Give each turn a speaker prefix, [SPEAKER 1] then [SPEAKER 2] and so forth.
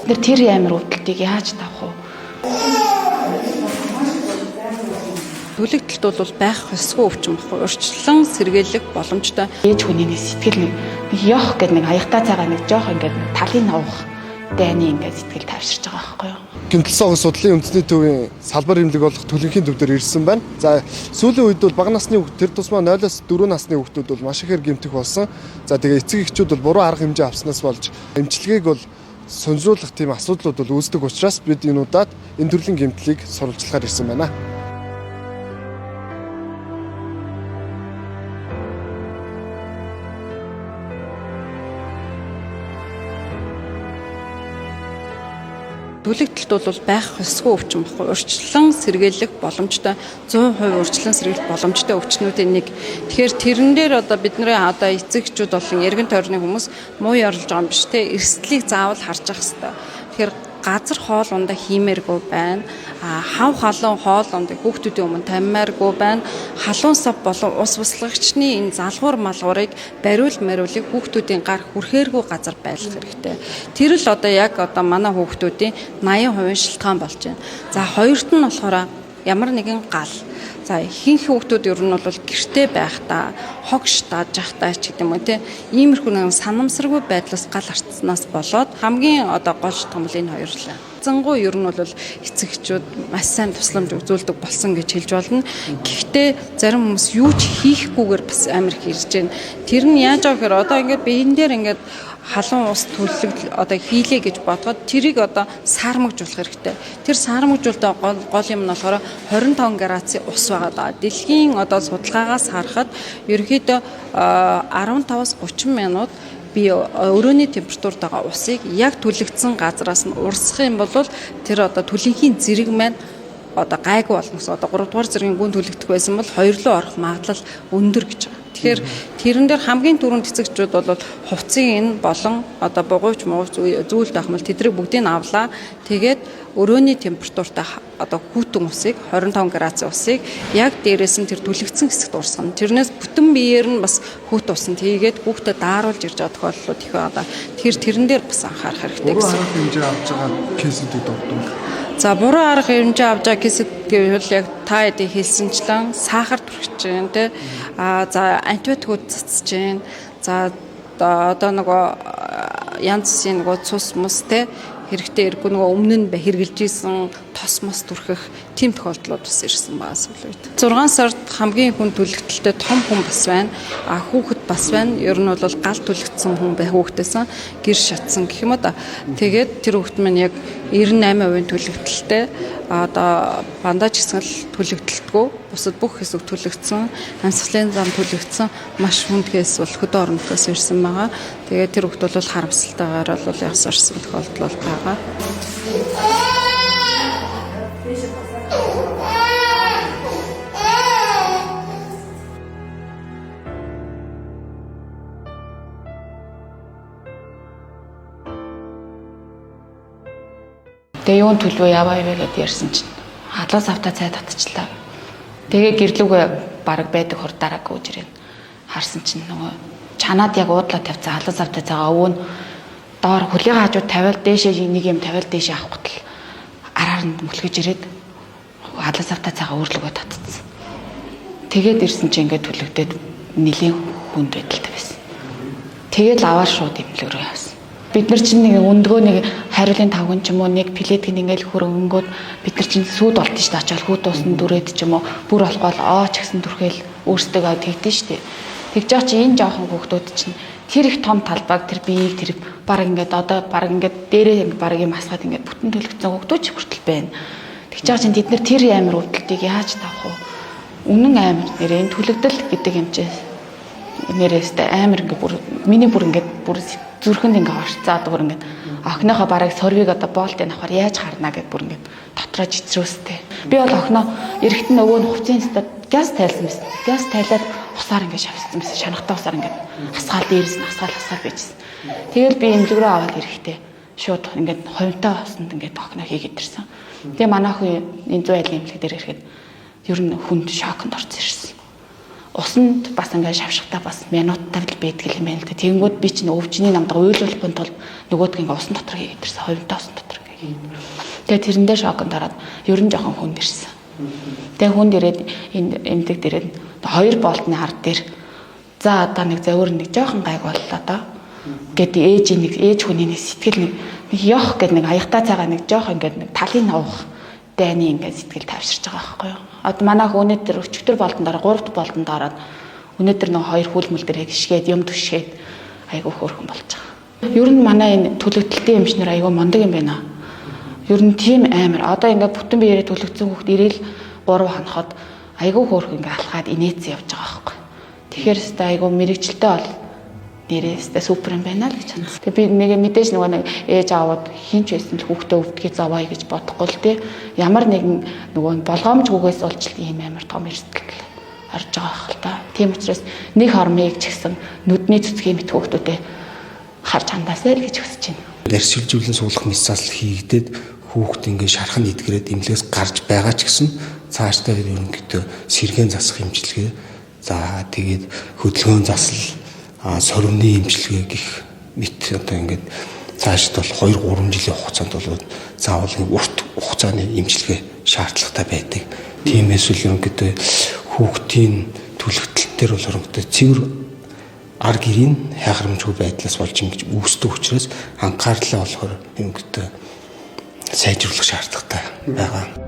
[SPEAKER 1] нэр тэр амар өвдөлтийг яаж давах вэ?
[SPEAKER 2] Төлөгдөлт бол байх ёсгүй өвчин баггүй. Урьдчилан сэргийлэх боломжтой.
[SPEAKER 1] Ээж хүний нэг сэтгэл нэг ёх гэдэг нэг аягтаа цагаа нэг жоох ингээд талын авах дайны ингээд сэтгэл тавьширч байгаа байхгүй юу?
[SPEAKER 3] Гэмтэл согос судлалын үндэсний төвийн салбар эмнэлэг болох төлөвлөхийн төв дээр ирсэн байна. За сүүлийн үед бол бага насны хүүхд тэр тусмаа 0-4 насны хүүхдүүд бол маш ихээр гэмтэх болсон. За тэгээ эцэг эхчүүд бол буруу арга хэмжээ авснаас болж эмчилгээг бол сонжруулах тийм асуудлууд бол үүсдэг учраас бид энэ удаад энэ төрлийн гэмтлийг сурвалжлахаар ирсэн байна.
[SPEAKER 2] Төлөгдөлт бол байх ёсгүй өвчин баггүй. Урьдчилан сэргийлэх боломжтой 100% урьдчилан сэргийлэх боломжтой өвчнүүдийн нэг. Тэгэхээр тэрэн дээр одоо бидний одоо эцэгчүүд болон эргэн тойрны хүмүүс муу ярлж байгаа юм биш те. Эрсдлийг заавал харж ах хэрэгтэй. Тэгэхээр газар хоол ундаа хиймээргүй байна. Хав халуун хоол ундаа хүүхдүүдийн өмнө таммааргүй байна. Халуун сав болон ус буслагчны энэ залгуур малгуурыг бариулыг хүүхдүүдийн гар хүрхээргүй газар байлгах хэрэгтэй. Тэр л одоо яг одоо манай хүүхдүүдийн 80% шилтгаан болж байна. За хоёрт нь болохоор ямар нэгэн гал. За ихэнх хүүхдүүд ер нь бол гэртээ байхдаа хогш дааж явахдаа ч гэдэг юм уу те иймэрхүү нэг санамсаргүй байдлаас гал арцснаас болоод хамгийн одоо гол том л энэ хоёр л. Зангуу ер нь бол эцэгчүүд маш сайн тусламж үзүүлдэг болсон гэж хэлж болно. Гэхдээ зарим хүмүүс юу ч хийхгүйгээр бас амар хэрж байна. Тэр нь яаж байгаа гэхээр одоо ингээд биен дээр ингээд халуун ус төлөв одоо хийлээ гэж бодоход тэрийг одоо саармагжуулах хэрэгтэй. Тэр саармагжуулалтаа гол юм нь болохоор 25 градусын ус байгаа. Дэлхийн одоо судалгаагаас харахад ерөнхийдөө 15-аас 30 минут би өрөөний температурт байгаа усыг яг түлэгдсэн газраас нь урсгах юм бол тэр одоо түлэнхийн зэрэг маань одоо гайгүй болно гэсэн. Одоо 3 дугаар зэргийн гүн түлэгдэх байсан бол 2 руу орох магадлал өндөр гэж байна. Тэгэхээр тэрэн дээр хамгийн түрүүнд эцэгчүүд бол хувцсыг энэ болон одоо бугуйч зүйлд ахмал тэдрийг бүгдийг авлаа. Тэгээд өрөөний температуртаа одоо хүүтэн усыг 25 градусын усыг яг дээрээс нь тэр түлэгдсэн хэсэгт урсгана. Тэрнээс бүтэн биеэр нь бас хүүт усанд хийгээд хүүхдэд дааруулж ирж байгаа тохиолдлууд их байна. Тэгэхээр тэрэн дээр бас анхаарах хэрэгтэй гэсэн.
[SPEAKER 3] Буруу хэмжээ авч байгаа кейсүүд дурдвал.
[SPEAKER 2] За буруу арга хэмжээ авч байгаа кейсэд гэвэл яг та хэдий хэлсэнчлэн сахар түрхэж байна те. За антибиотикууд цацж байна. За одоо нөгөө янз бүрийн нөгөө цус мус те хэрэгтэй хэрэггүй нөгөө өмнө нь хэрглэж исэн тос мос түрхэх тийм тохиолдлууд бас ирсэн байгаа сүүлийн үед. 6 сард хамгийн хүн төлөгдөлтөд том хүн бас байна. Хүүхэд бас байна. Ер нь бол гал төлөгдсөн хүн бай хүүхдээсэн гэр шатсан гэх юм уу да. Тэгээд тэр хүүхэд маань яг 98% төлөгдөлттэй одоо бандаж хэсгэл төлөгдөлтгүй бусад бүх хэсэг төлөгдсөн, амьсгалын зам төлөгдсөн маш хүнд кейс бол хөдөө оронтоос ирсэн байгаа. Тэгээд тэр хүүхэд бол харамсалтайгаар бол ясарсан тохиолдол бол байгаа.
[SPEAKER 1] Тэгээ юун төлөвөө яваа ивэ гэдээ ярьсан чинь хадлаас автаа цай татчихлаа. Тэгээ гэрлүүгээ баг байдаг хурдаараа гүйж ирэн харсан чинь нөгөө чанаад яг уудлаа тавьцаа хадлаас автаа цайгаа өвөө нь доор хөлийн хажууд тавиал дээшээ нэг юм тавиал дээшээ авах гутал араар нь мөлгөж ирээд хадлаас автаа цайгаа өөрлөгөө татцсан. Тэгээд ирсэн чинь ингээд төлөгдөөд нэлийн хүнд байдалтай байсан. Тэгээд аваар шууд эмнэлэг рүү явсан. Бид нар чинь нэг өндгөө нэг хариулын тавган ч юм уу нэг плетик ингээл хөрөнгөд бид нар чинь сүйд болт шүү дээ ачаал хүүт уусна дүрээд ч юм уу бүр болохгүй ч гэсэн түрхэл өөрсдөө тэгдэж шүү дээ. Тэгж байгаа чи энэ жоохон хүүхдүүд чинь тэр их том талбайг тэр биеийг тэр баг ингээд одоо баг ингээд дээрээ баг юм хасгаад ингээд бүтэн төлөгдсөн хүүхдүүд ч хүртэл байна. Тэгж байгаа чинь бид нар тэр амир өвдөлтийг яаж тавах вэ? Үнэн амир нэрээ энэ төлөгдөл гэдэг юм чи нэрээстэй амир ингээд бүр миний бүр ингээд бүр зүрхэнд ингээ орцоод бүр ингээ охиныхоо бараг сорвиг одоо боолтыг авахар яаж харна гэд бүр ингээ дотроо жицрөөстэй. Би бол охиноо эрэхтэн нөгөө нь хувцсын стад газ тайлсан байсан. Газ тайлаад усаар ингээ шавьсан байсан. Шанахтай усаар ингээ хасгаал дээрээс нь хасгаал байжсэн. Тэгэл би эмнэлэг рүү аваад ирэхдээ шууд ингээ ховнтой басанд ингээ охиноо хийгээд ирсэн. Тэгээ манай охин энэ 100 айлын эмнэлэг дээр ирэхэд ер нь хүнд шоконд орсон ирсэн. усанд бас ингээд шавшигтай бас минуттай л байдаг юм байна л да. Тэгэнгүүт би чинь өвчний намдаа уйлуулахын тулд нөгөөдг ингээд усан дотор хийгээд ирсэн. Хувимтаа усан дотор хийгээд. Тэгээ тэрэндээ шоконд ороод ер нь жоохон хүнд ирсэн. Тэгээ хүнд ирээд энэ эмдэг дээрээ 2 болтны ард дээр за одоо нэг зөвөр нэг жоохон гайг боллоо доо гэдэг ээж хүний нэг сэтгэл нэг ёх гэдэг нэг аягтаа цагаа нэг жоохон ингээд нэг талын авах дайны ингээд сэтгэл тавьширч байгаа байхгүй юу. Одоо манайх өнөөдөр өчигдөр болтонд ороо 3 дахь болтонд ороод өнөөдөр нэг 2 хүлмэл дээр гიშгээд юм түшгээд айгүй хөөрхөн болж байгаа. Ер нь манай энэ төлөвлөлтийн эмчнэр айгүй мондөг юм байна. Ер нь тийм амар. Одоо ингээд бүтэн биеэрээ төлөвлөсөн хүүхд ирээл 3 хоноход айгүй хөөрхөн ингээд алхаад инээц явж байгаа байхгүй. Тэгэхээр өстэй айгүй мэрэгчлээ бол нэрээстэй супер юм байна л гэж бодсон. Тэгээ би нэг мэдээж нөгөө нэг ээж аавууд хинч байсан л хүүхдээ өвдгий зовоё гэж бодохгүй л тий. Ямар нэгэн нөгөө болгоомжгүйгээс олж ийм амар том эрсдэл орж байгаа хэл та. Тийм учраас нэг хормыг ч гэсэн нүдний цэцгийн мэт хүүхдүүдэд харж хандаасай л гэж хүсэж байна.
[SPEAKER 4] Эрсэлжүүлэн суулгах мэт засал хийгдээд хүүхд ингээ шархан идгэрээд эмнэлгээс гарч байгаа ч гэсэн цаашдаа ерөнхийдөө сэргээн засах эмчилгээ за тэгээд хөдөлгөөн засал сорвны эмчилгээ гэх мэт одоо ингээд цаашд бол 2-3 жилийн хугацаанд бол заавал урт хугацааны эмчилгээ шаардлагатай байдаг. Тиймээс л ерөнхийдөө хүүхдийн түлхэгдэл төр бол ерөнхийдөө цэвэр ар гэрийн хайхрамжгүй байдлаас болж ингэж үүсдэг учраас анхаарлаа болохоор ерөнхийдөө сайжруулах шаардлагатай байгаа.